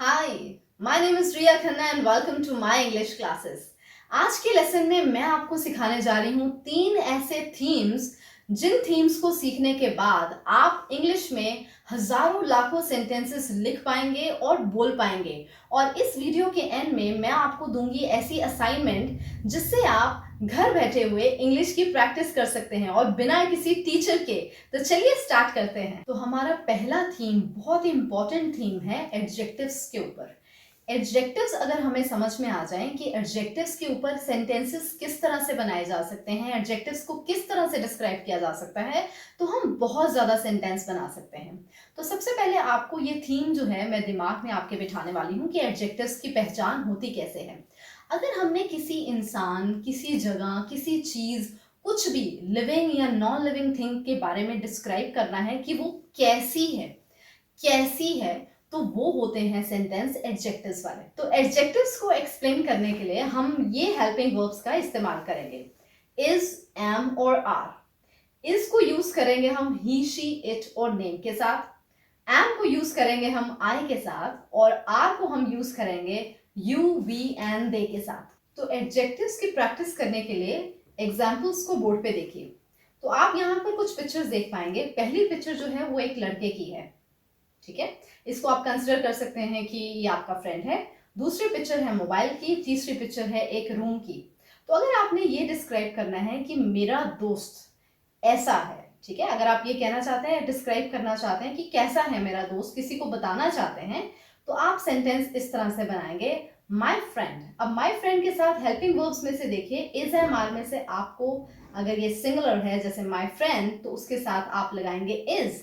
Hi, my name is Riya Khanna and welcome to my English classes. आज के lesson में मैं आपको सिखाने जा रही हूँ 3 ऐसे थीम्स जिन थीम्स को सीखने के बाद आप इंग्लिश में हजारों लाखों सेंटेंसेस लिख पाएंगे और बोल पाएंगे। और इस वीडियो के एंड में मैं आपको दूंगी ऐसी असाइनमेंट जिससे आप घर बैठे हुए इंग्लिश की प्रैक्टिस कर सकते हैं और बिना किसी टीचर के। तो चलिए स्टार्ट करते हैं। तो हमारा पहला थीम बहुत ही इंपॉर्टेंट थीम है एडजेक्टिव्स के ऊपर। एडजेक्टिव्स अगर हमें समझ में आ जाएं कि एडजेक्टिव्स के ऊपर सेंटेंसेस किस तरह से बनाए जा सकते हैं, एडजेक्टिव्स को किस तरह से डिस्क्राइब किया जा सकता है, तो हम बहुत ज्यादा सेंटेंस बना सकते हैं। तो सबसे पहले आपको ये थीम जो है मैं दिमाग में आपके बिठाने वाली हूँ कि एडजेक्टिव्स की पहचान होती कैसे है। अगर हमने किसी इंसान, किसी जगह, किसी चीज, कुछ भी लिविंग या नॉन लिविंग थिंग के बारे में डिस्क्राइब करना है कि वो कैसी है, तो वो होते हैं सेंटेंस एडजेक्टिव्स वाले। तो एडजेक्टिव्स को एक्सप्लेन करने के लिए हम ये हेल्पिंग वर्ब्स का इस्तेमाल करेंगे, इज, एम और आर। इज को यूज करेंगे हम ही, शी, इट और नेम के साथ। एम को यूज करेंगे हम आई के साथ और आर को हम यूज करेंगे यू, वी एंड दे के साथ। तो एडजेक्टिव्स की प्रैक्टिस करने के लिए एग्जाम्पल्स को बोर्ड पे देखिए। तो आप यहाँ पर कुछ पिक्चर्स देख पाएंगे। पहली पिक्चर जो है वो एक लड़के की है, ठीक है। इसको आप कंसिडर कर सकते हैं कि ये आपका फ्रेंड है। दूसरी पिक्चर है मोबाइल की, तीसरी पिक्चर है एक रूम की। तो अगर आपने ये डिस्क्राइब करना है कि मेरा दोस्त ऐसा है, ठीक है, अगर आप ये कहना चाहते हैं, डिस्क्राइब करना चाहते हैं कि कैसा है मेरा दोस्त, किसी को बताना चाहते हैं, तो आप सेंटेंस इस तरह से बनाएंगे, माई फ्रेंड। अब माई फ्रेंड के साथ हेल्पिंग वर्ब्स में से देखिए, इज एम आर में से आपको अगर ये सिंगुलर है जैसे माई फ्रेंड, तो उसके साथ आप लगाएंगे इज।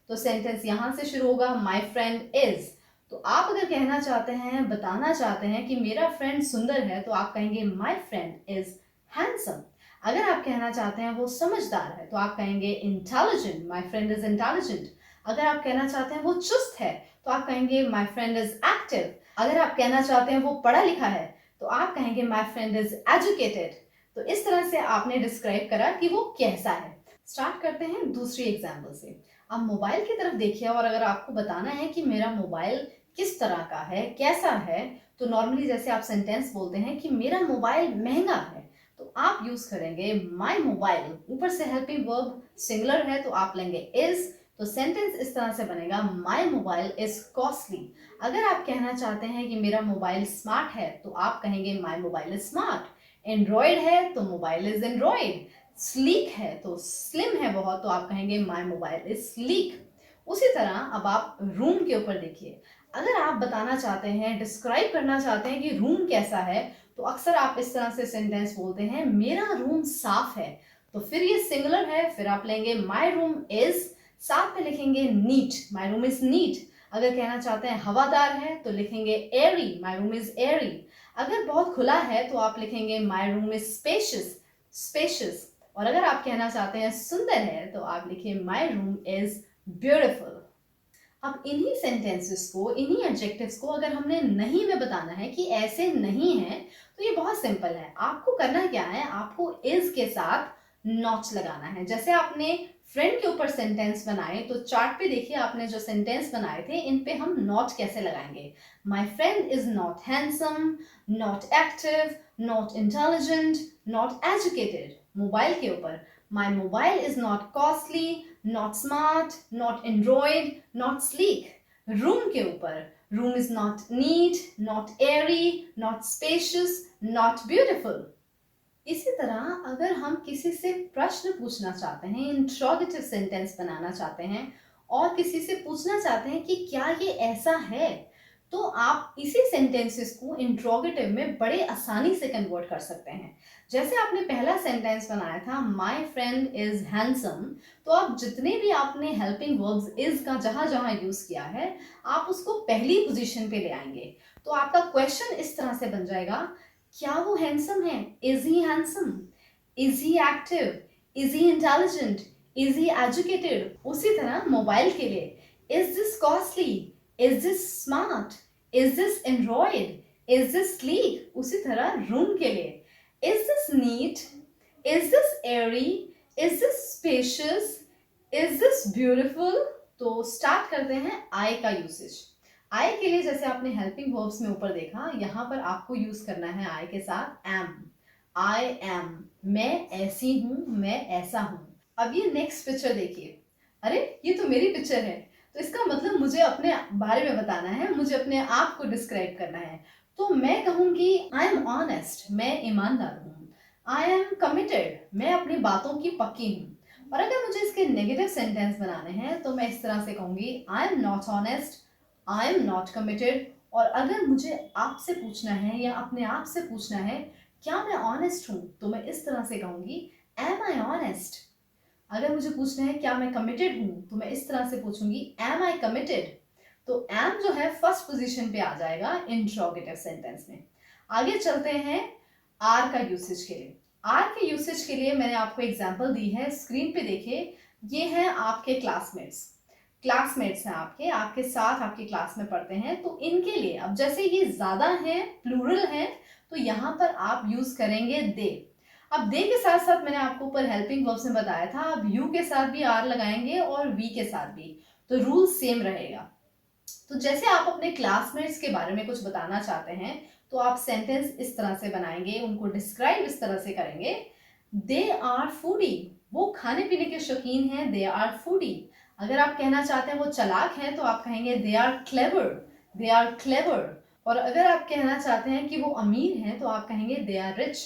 तो सेंटेंस यहां से शुरू होगा, माई फ्रेंड इज। तो आप अगर कहना चाहते हैं, बताना चाहते हैं कि मेरा फ्रेंड सुंदर है, तो आप कहेंगे माई फ्रेंड इज हैंडसम। अगर आप कहना चाहते हैं वो समझदार है, तो आप कहेंगे intelligent, my friend is intelligent. अगर आप कहना चाहते हैं वो चुस्त है, तो आप कहेंगे माई फ्रेंड इज एक्टिव। अगर आप कहना चाहते हैं वो पढ़ा लिखा है, तो आप कहेंगे माई फ्रेंड इज एजुकेटेड। तो इस तरह से आपने डिस्क्राइब करा कि वो कैसा है। स्टार्ट करते हैं दूसरी एग्जाम्पल से। अब मोबाइल की तरफ देखिए और अगर आपको बताना है कि मेरा मोबाइल किस तरह का है, कैसा है, तो नॉर्मली जैसे आप सेंटेंस बोलते हैं कि मेरा मोबाइल महंगा है, तो आप यूज करेंगे माई मोबाइल। ऊपर से हेल्पिंग वर्ब सिंगुलर है तो आप लेंगे इज। तो सेंटेंस इस तरह से बनेगा, माई मोबाइल इज कॉस्टली। अगर आप कहना चाहते हैं कि मेरा मोबाइल स्मार्ट है, तो आप कहेंगे माई मोबाइल इज स्मार्ट। एंड्रॉयड है तो मोबाइल इज एंड्रॉयड। स्लीक है तो स्लिम है बहुत, तो आप कहेंगे माई मोबाइल इज स्लीक। उसी तरह अब आप रूम के ऊपर देखिए। अगर आप बताना चाहते हैं, डिस्क्राइब करना चाहते हैं कि रूम कैसा है, तो अक्सर आप इस तरह से सेंटेंस बोलते हैं, मेरा रूम साफ है। तो फिर ये सिंगुलर है, फिर आप लेंगे माई रूम इज, साथ में लिखेंगे neat, my room is neat. अगर कहना चाहते हैं हवादार है, तो लिखेंगे airy, my room is airy. अगर बहुत खुला है, तो आप लिखेंगे माई रूम इज स्पेशियस। और अगर आप कहना चाहते हैं सुंदर है, तो आप लिखिए माई रूम इज ब्यूटिफुल। अब इन्हीं सेंटेंसेस को, इन्हीं एडजेक्टिव्स को अगर हमने नहीं में बताना है कि ऐसे नहीं है, तो ये बहुत सिंपल है। आपको करना क्या है, आपको इज के साथ नॉट लगाना है। जैसे आपने फ्रेंड के ऊपर सेंटेंस बनाए, तो चार्ट पे देखिए आपने जो सेंटेंस बनाए थे, इन पे हम नॉट कैसे लगाएंगे। My friend is not handsome, not active, not intelligent, not educated. Mobile के ऊपर, my mobile is not costly, not smart, not Android, not sleek. Room के ऊपर, room is not neat, not airy, not spacious, not beautiful. इसी तरह अगर हम किसी से प्रश्न पूछना चाहते हैं, इंट्रोगेटिव सेंटेंस बनाना चाहते हैं और किसी से पूछना चाहते हैं कि क्या ये ऐसा है, तो आप इसी सेंटेंसेस को इंट्रोगेटिव में बड़े आसानी से कन्वर्ट कर सकते हैं। जैसे आपने पहला सेंटेंस बनाया था, माई फ्रेंड इज हैंडसम, तो आप जितने भी आपने हेल्पिंग वर्ब्स इज का जहां जहां यूज किया है, आप उसको पहली पोजीशन पे ले आएंगे। तो आपका क्वेश्चन इस तरह से बन जाएगा, क्या वो हैंडसम है? Is he handsome? Is he active? Is he intelligent? Is he educated? उसी तरह मोबाइल के लिए, is this costly? Is this smart? Is this Android? Is this sleek? उसी तरह रूम के लिए, is this neat? Is this airy? Is this spacious? Is this beautiful? तो start करते हैं आई का यूसेज। आई के लिए जैसे आपने हेल्पिंग वर्ब्स में ऊपर देखा, यहाँ पर आपको यूज करना है आई के साथ एम। आई एम, मैं ऐसी हूं, मैं ऐसा हूं। अब ये नेक्स्ट पिक्चर देखिए, अरे ये तो मेरी पिक्चर है, तो इसका मतलब मुझे अपने बारे में बताना है, मुझे अपने आप को डिस्क्राइब करना है। तो मैं कहूंगी आई एम ऑनेस्ट, मैं ईमानदार हूँ। आई एम कमिटेड, मैं अपनी बातों की पक्की हूँ। और अगर मुझे इसके नेगेटिव सेंटेंस बनाने हैं तो मैं इस तरह से कहूंगी I am not honest, I am not committed. और अगर मुझे आपसे पूछना है या अपने आप से पूछना है क्या मैं ऑनेस्ट हूं, तो मैं इस तरह से कहूंगी एम आई ऑनेस्ट। अगर मुझे पूछना है क्या मैं कमिटेड हूं, तो मैं इस तरह से पूछूंगी एम आई कमिटेड। तो एम जो है फर्स्ट पोजीशन पे आ जाएगा इंट्रोगेटिव सेंटेंस में। आगे चलते हैं आर का यूसेज के लिए। आर के यूसेज के लिए मैंने आपको एग्जांपल दी है, स्क्रीन पे देखिए। ये हैं आपके क्लासमेट्स हैं आपके आपके साथ आपकी क्लास में पढ़ते हैं। तो इनके लिए अब जैसे ये ज्यादा हैं, प्लूरल हैं, तो यहाँ पर आप यूज करेंगे दे। अब दे के साथ साथ मैंने आपको ऊपर हेल्पिंग वर्ब्स में बताया था, अब यू के साथ भी आर लगाएंगे और वी के साथ भी, तो रूल सेम रहेगा। तो जैसे आप अपने क्लासमेट्स के बारे में कुछ बताना चाहते हैं तो आप सेंटेंस इस तरह से बनाएंगे, उनको डिस्क्राइब इस तरह से करेंगे, दे आर फूडी, वो खाने पीने के शौकीन हैं, दे आर फूडी। अगर आप कहना चाहते हैं वो चालाक हैं तो आप कहेंगे they are clever, they are clever. और अगर आप कहना चाहते हैं कि वो अमीर हैं तो आप कहेंगे दे आर रिच।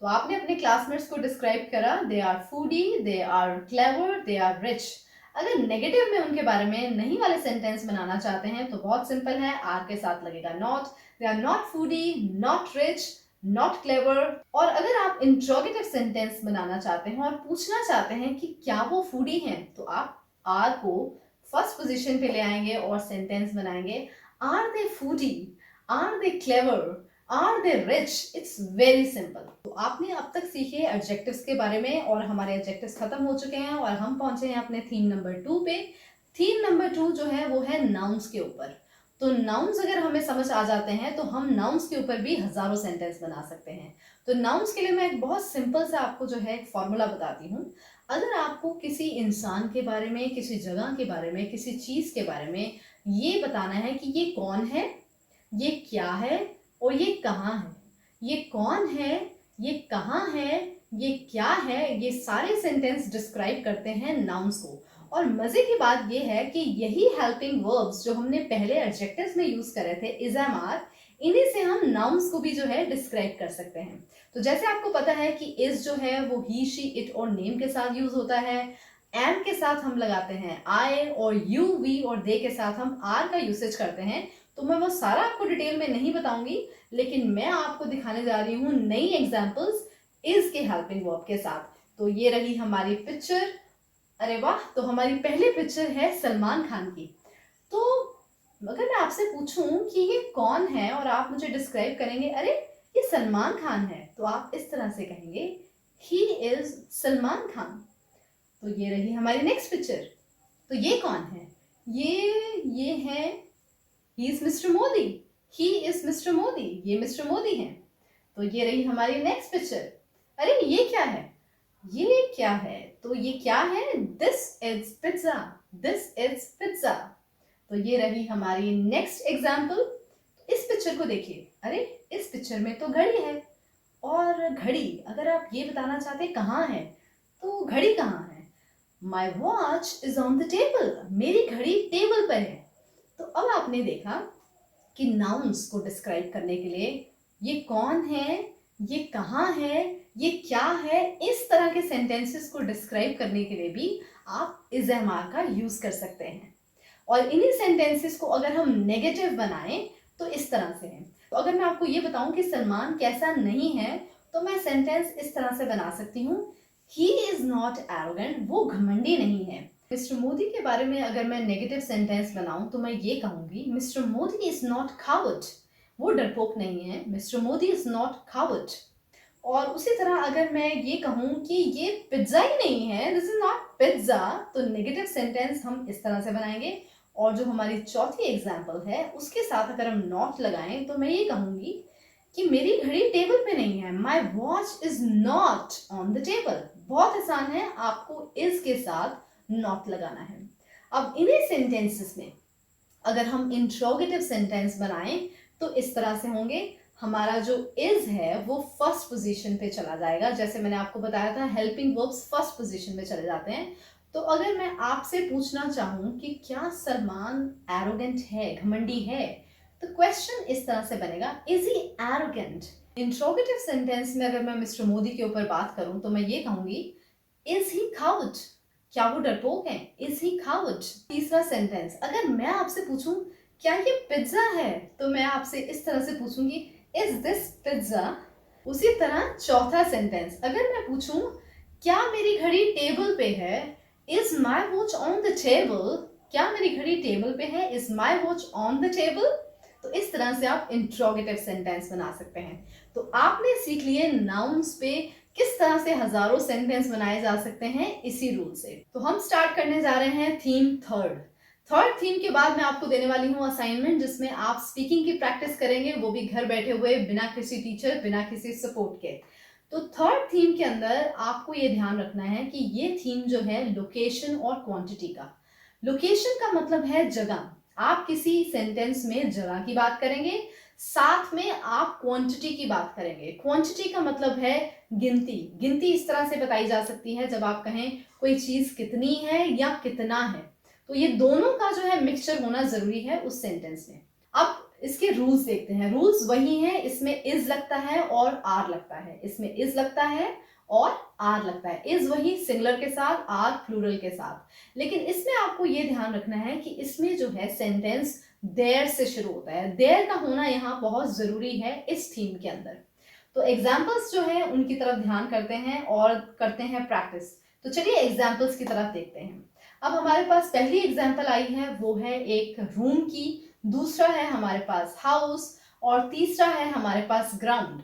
तो आपने अपने क्लासमेट्स को डिस्क्राइब करा, they are foodie, they are clever, they are rich. अगर नेगेटिव में उनके बारे में नहीं वाले सेंटेंस बनाना चाहते हैं तो बहुत सिंपल है, आर के साथ लगेगा not, they are not foodie, not rich, not clever. और अगर आप इंट्रोगेटिव सेंटेंस बनाना चाहते हैं और पूछना चाहते हैं कि क्या वो फूडी हैं, तो आप आर को फर्स्ट पोजीशन पे ले आएंगे और सेंटेंस बनाएंगे are they foodie, are they clever, are they rich. It's very simple. तो आपने अब तक सीखे एडजेक्टिव्स के बारे में और हमारे एडजेक्टिव्स खत्म हो चुके हैं और हम पहुंचे हैं अपने थीम नंबर 2 पे। थीम नंबर 2 जो है वो है नाउन्स के ऊपर। तो नाउन्स अगर हमें समझ आ जाते हैं तो हम नाउन्स के ऊपर भी हजारों सेंटेंस बना सकते हैं। तो नाउन्स के लिए मैं एक बहुत सिंपल सा आपको जो है एक फॉर्मूला बताती हूँ। अगर आपको किसी इंसान के बारे में, किसी जगह के बारे में, किसी चीज के बारे में ये बताना है कि ये कौन है, ये क्या है और ये कहाँ है, ये कौन है, ये कहाँ है, ये क्या है, ये सारे सेंटेंस डिस्क्राइब करते हैं नाउन्स को। और मजे की बात ये है कि यही हेल्पिंग वर्ब्स जो हमने पहले एडजेक्टिव्स में यूज करे थे इज एम आर, इन्हीं से हम नाउन्स को भी जो है डिस्क्राइब कर सकते हैं। तो जैसे आपको पता है कि इज जो है वो ही, शी, इट और नेम के साथ यूज होता है। एम के साथ हम लगाते हैं आई, और यू, वी और दे के साथ हम आर का यूसेज करते हैं। तो मैं वो सारा आपको डिटेल में नहीं बताऊंगी, लेकिन मैं आपको दिखाने जा रही हूँ नई एग्जांपल्स इज के हेल्पिंग वर्ब के साथ। तो ये रही हमारी पिक्चर। अरे वाह, तो हमारी पहली पिक्चर है सलमान खान की। तो अगर मैं आपसे पूछूं कि ये कौन है और आप मुझे डिस्क्राइब करेंगे अरे ये सलमान खान है, तो आप इस तरह से कहेंगे ही इज सलमान खान। तो ये रही हमारी नेक्स्ट पिक्चर। तो ये कौन है, ये है he is mister Modi, he is mister Modi, ये मिस्टर मोदी हैं। तो ये रही हमारी नेक्स्ट पिक्चर। अरे ये क्या है, ये क्या है, तो ये क्या है, this is pizza, this is pizza. तो ये रही हमारी नेक्स्ट एग्जाम्पल। इस पिक्चर को देखिए, अरे इस पिक्चर में तो घड़ी है, और घड़ी अगर आप ये बताना चाहते हैं कहाँ है, तो घड़ी कहाँ है, my watch is on the table, मेरी घड़ी टेबल पर है। तो अब आपने देखा कि नाउन्स को डिस्क्राइब करने के लिए ये कौन है, ये कहाँ है, ये क्या है, इस तरह के सेंटेंसेस को डिस्क्राइब करने के लिए भी आप इज एम आर का यूज कर सकते हैं। और इन्हीं सेंटेंसेस को अगर हम नेगेटिव बनाएं तो इस तरह से है। तो अगर मैं आपको ये बताऊं कि सलमान कैसा नहीं है, तो मैं सेंटेंस इस तरह से बना सकती हूँ, ही इज नॉट एरोगेंट, वो घमंडी नहीं है। मिस्टर मोदी के बारे में अगर मैं नेगेटिव सेंटेंस बनाऊं तो मैं ये कहूंगी mister Modi is not coward, वो डरपोक नहीं है, mister Modi is not coward. और उसी तरह अगर मैं ये कहूं कि ये पिज्जा ही नहीं है, दिस इज नॉट पिज्जा, तो नेगेटिव सेंटेंस हम इस तरह से बनाएंगे। और जो हमारी चौथी एग्जाम्पल है उसके साथ अगर हम नॉट लगाएं तो मैं ये कहूंगी कि मेरी घड़ी टेबल पे नहीं है, my watch is not on the table. बहुत आसान है, आपको इज के साथ नॉट लगाना है। अब इन्हीं सेंटेंसेस में अगर हम इंट्रोगेटिव सेंटेंस बनाएं तो इस तरह से होंगे, हमारा जो इज है वो फर्स्ट पोजीशन पे चला जाएगा। जैसे मैंने आपको बताया था हेल्पिंग वर्ब्स फर्स्ट पोजीशन पे चले जाते हैं। तो अगर मैं आपसे पूछना चाहूं कि क्या सलमान एरोगेंट है, घमंडी है, तो क्वेश्चन इस तरह से बनेगा, is he arrogant. Interrogative sentence में अगर मैं मिस्टर मोदी के ऊपर बात करूं तो मैं ये कहूंगी, इज ही काउड, क्या वो डरपोक है, इज ही काउड। तीसरा सेंटेंस, अगर मैं आपसे पूछूं क्या ये पिज्जा है, तो मैं आपसे इस तरह से पूछूंगी, इज दिस पिज्जा। उसी तरह चौथा सेंटेंस, अगर मैं पूछूं क्या मेरी घड़ी टेबल पे है, is my watch on the table, क्या मेरी घड़ी टेबल पे है, is my watch on the table. तो इस तरह से आप इंट्रोगेटिव सेंटेंस बना सकते हैं। तो आपने सीख लिए नाउन्स पे किस तरह से हजारों सेंटेंस बनाए जा सकते हैं इसी रूल से। तो हम स्टार्ट करने जा रहे हैं थीम थर्ड थीम के बाद मैं आपको देने वाली हूँ असाइनमेंट, जिसमें आप स्पीकिंग की प्रैक्टिस करेंगे, वो भी घर बैठे हुए, बिना किसी टीचर, बिना किसी सपोर्ट के। तो थर्ड थीम के अंदर आपको ये ध्यान रखना है कि ये थीम जो है लोकेशन और क्वांटिटी का। लोकेशन का मतलब है जगह, आप किसी सेंटेंस में जगह की बात करेंगे, साथ में आप क्वांटिटी की बात करेंगे। क्वांटिटी का मतलब है गिनती। गिनती इस तरह से बताई जा सकती है जब आप कहें कोई चीज कितनी है या कितना है, तो ये दोनों का जो है मिक्सचर होना जरूरी है उस सेंटेंस में। अब इसके रूल्स देखते हैं। रूल्स वही हैं, इसमें इज लगता है और आर लगता है, इसमें इज लगता है और आर लगता है। इज वही सिंगुलर के साथ, आर प्लूरल के साथ। लेकिन इसमें आपको ये ध्यान रखना है कि इसमें जो है सेंटेंस देयर से शुरू होता है। देयर का होना यहाँ बहुत जरूरी है इस थीम के अंदर। तो एग्जाम्पल्स जो है उनकी तरफ ध्यान करते हैं और करते हैं प्रैक्टिस। तो चलिए एग्जाम्पल्स की तरफ देखते हैं। अब हमारे पास पहली एग्जाम्पल आई है, वो है एक रूम की, दूसरा है हमारे पास हाउस और तीसरा है हमारे पास ग्राउंड।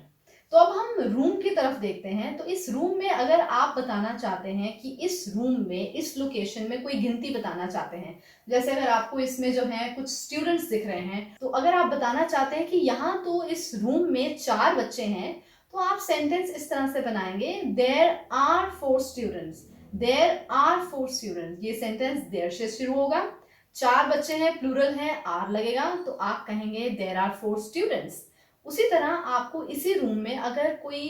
तो अब हम रूम की तरफ देखते हैं। तो इस रूम में अगर आप बताना चाहते हैं कि इस रूम में, इस लोकेशन में कोई गिनती बताना चाहते हैं, जैसे अगर आपको इसमें जो है कुछ स्टूडेंट्स दिख रहे हैं, तो अगर आप बताना चाहते हैं कि यहाँ तो इस रूम में 4 बच्चे हैं, तो आप सेंटेंस इस तरह से बनाएंगे, there are 4 students, there are 4 students. ये सेंटेंस देयर से शुरू होगा, 4 बच्चे हैं, प्लूरल है, आर लगेगा, तो आप कहेंगे देयर आर 4 स्टूडेंट्स। उसी तरह आपको इसी रूम में अगर कोई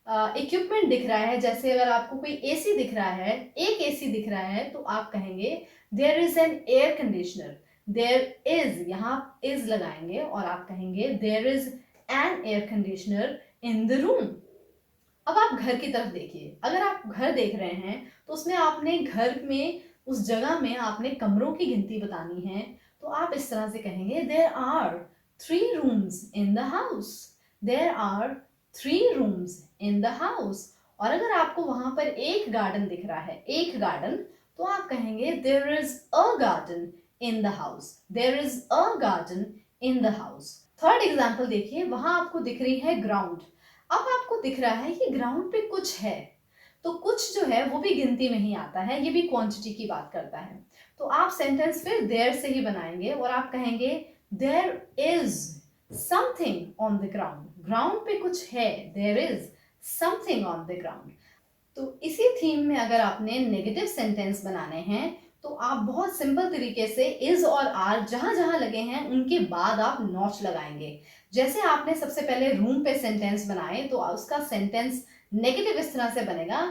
इक्विपमेंट दिख रहा है, जैसे अगर आपको कोई एसी दिख रहा है, एक एसी दिख रहा है, तो आप कहेंगे there is an air conditioner. There is, यहाँ इज लगाएंगे और आप कहेंगे there is an air conditioner in the room. अब आप घर की तरफ देखिए। अगर आप घर देख रहे हैं तो उसमें आपने घर में, उस जगह में आपने कमरों की गिनती बतानी है, तो आप इस तरह से कहेंगे there are 3 rooms in the house, there are 3 rooms in the house। और अगर आपको वहां पर एक गार्डन दिख रहा है, एक गार्डन, तो आप कहेंगे there is a garden in the house, there is a garden in the house। Third example देखिए, वहां आपको दिख रही है ग्राउंड। अब आपको दिख रहा है कि ग्राउंड पे कुछ है, तो कुछ जो है वो भी गिनती में ही आता है, ये भी क्वांटिटी की बात करता है। तो आप सेंटेंस फिर देयर से ही बनाएंगे और आप कहेंगे there is something on the ground, ground पे कुछ है, there is something on the ground। तो इसी थीम में अगर आपने नेगेटिव सेंटेंस बनाने हैं, तो आप बहुत सिंपल तरीके से इज और आर जहां जहां लगे हैं उनके बाद आप नॉट लगाएंगे। जैसे आपने सबसे पहले रूम पे सेंटेंस बनाए, तो उसका सेंटेंस नेगेटिव इस तरह से बनेगा,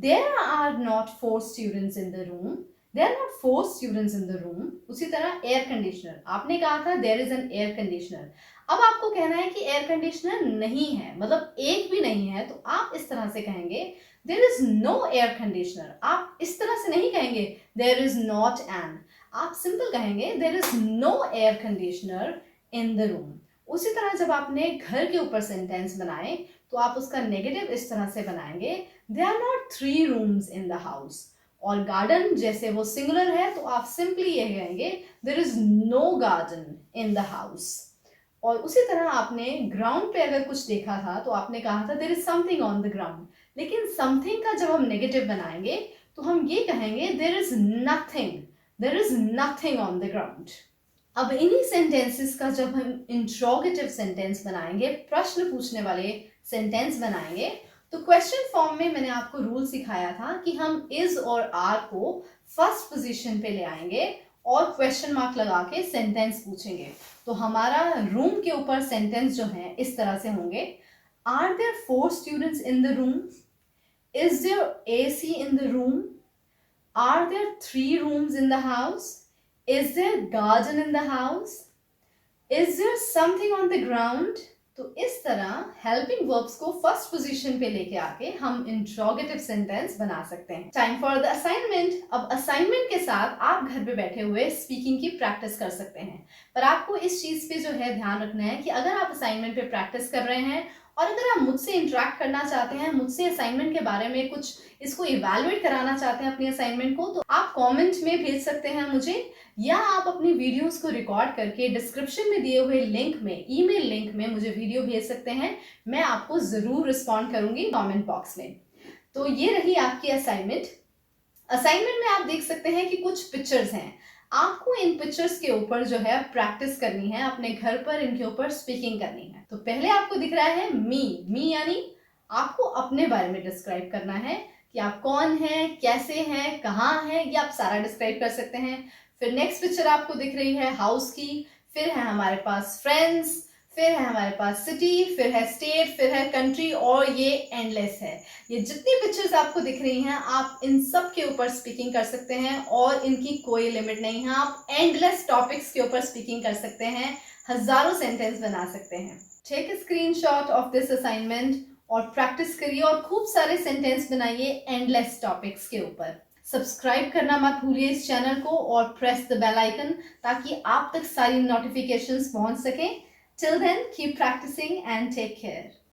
there are not 4 students in the room, there are not 4 students in the room। उसी तरह एयर कंडीशनर, आपने कहा था there is an air conditioner। अब आपको कहना है कि एयर कंडीशनर नहीं है, मतलब एक भी नहीं है, तो आप इस तरह से कहेंगे there is no air conditioner। आप इस तरह से नहीं कहेंगे there is not an, आप सिंपल कहेंगे there is no air conditioner in the room। उसी तरह जब आपने घर के ऊपर सेंटेंस बनाए, तो आप उसका नेगेटिव इस तरह से बनाएंगे, there are not 3 rooms in the house। और गार्डन जैसे वो सिंगुलर है, तो आप सिंपली ये कहेंगे there is no garden in the house। और उसी तरह आपने ग्राउंड पे अगर कुछ देखा था, तो आपने कहा था there is something on the ground। लेकिन समथिंग का जब हम नेगेटिव बनाएंगे, तो हम ये कहेंगे there is nothing on the ground। अब इन्हीं सेंटेंसेस का जब हम इंट्रोगेटिव सेंटेंस बनाएंगे, प्रश्न पूछने वाले सेंटेंस बनाएंगे, तो क्वेश्चन फॉर्म में मैंने आपको रूल सिखाया था कि हम इज और आर को फर्स्ट पोजीशन पे ले आएंगे और क्वेश्चन मार्क लगा के सेंटेंस पूछेंगे। तो हमारा रूम के ऊपर सेंटेंस जो है इस तरह से होंगे, are there 4 students in the room, is there AC in the room, are there 3 rooms in the house, is there garden in the house, is there something on the ground. तो इस तरह helping verbs को first position पे लेके आके हम interrogative sentence बना सकते हैं। Time for the assignment. अब असाइनमेंट के साथ आप घर पे बैठे हुए स्पीकिंग की प्रैक्टिस कर सकते हैं, पर आपको इस चीज पे जो है ध्यान रखना है कि अगर आप असाइनमेंट पे प्रैक्टिस कर रहे हैं और अगर आप मुझसे इंटरेक्ट करना चाहते हैं, मुझसे असाइनमेंट के बारे में कुछ इसको इवैल्यूएट कराना चाहते हैं अपनी असाइनमेंट को, तो आप कमेंट में भेज सकते हैं मुझे, या आप अपनी वीडियोस को रिकॉर्ड करके डिस्क्रिप्शन में दिए हुए लिंक में, ईमेल लिंक में मुझे वीडियो भेज सकते हैं। मैं आपको जरूर रिस्पॉन्ड करूंगी कमेंट बॉक्स में। तो ये रही आपकी असाइनमेंट। असाइनमेंट में आप देख सकते हैं कि कुछ पिक्चर्स हैं, आपको इन पिक्चर्स के ऊपर जो है प्रैक्टिस करनी है, अपने घर पर इनके ऊपर स्पीकिंग करनी है। तो पहले आपको दिख रहा है मी यानी आपको अपने बारे में डिस्क्राइब करना है कि आप कौन हैं, कैसे हैं, कहाँ हैं, ये आप सारा डिस्क्राइब कर सकते हैं। फिर नेक्स्ट पिक्चर आपको दिख रही है हाउस की, फिर है हमारे पास फ्रेंड्स, फिर है हमारे पास सिटी, फिर है स्टेट, फिर है कंट्री, और ये एंडलेस है। ये जितनी पिक्चर्स आपको दिख रही हैं आप इन सब के ऊपर स्पीकिंग कर सकते हैं और इनकी कोई लिमिट नहीं है। आप एंडलेस टॉपिक्स के ऊपर स्पीकिंग कर सकते हैं, हजारों सेंटेंस बना सकते हैं। Take a screenshot of this assignment और प्रैक्टिस करिए और खूब सारे सेंटेंस बनाइए एंडलेस टॉपिक्स के ऊपर। सब्सक्राइब करना मत भूलिए इस चैनल को और प्रेस द बेल आइकन ताकि आप तक सारी नोटिफिकेशंस पहुंच सकें। Till then, keep practicing and take care.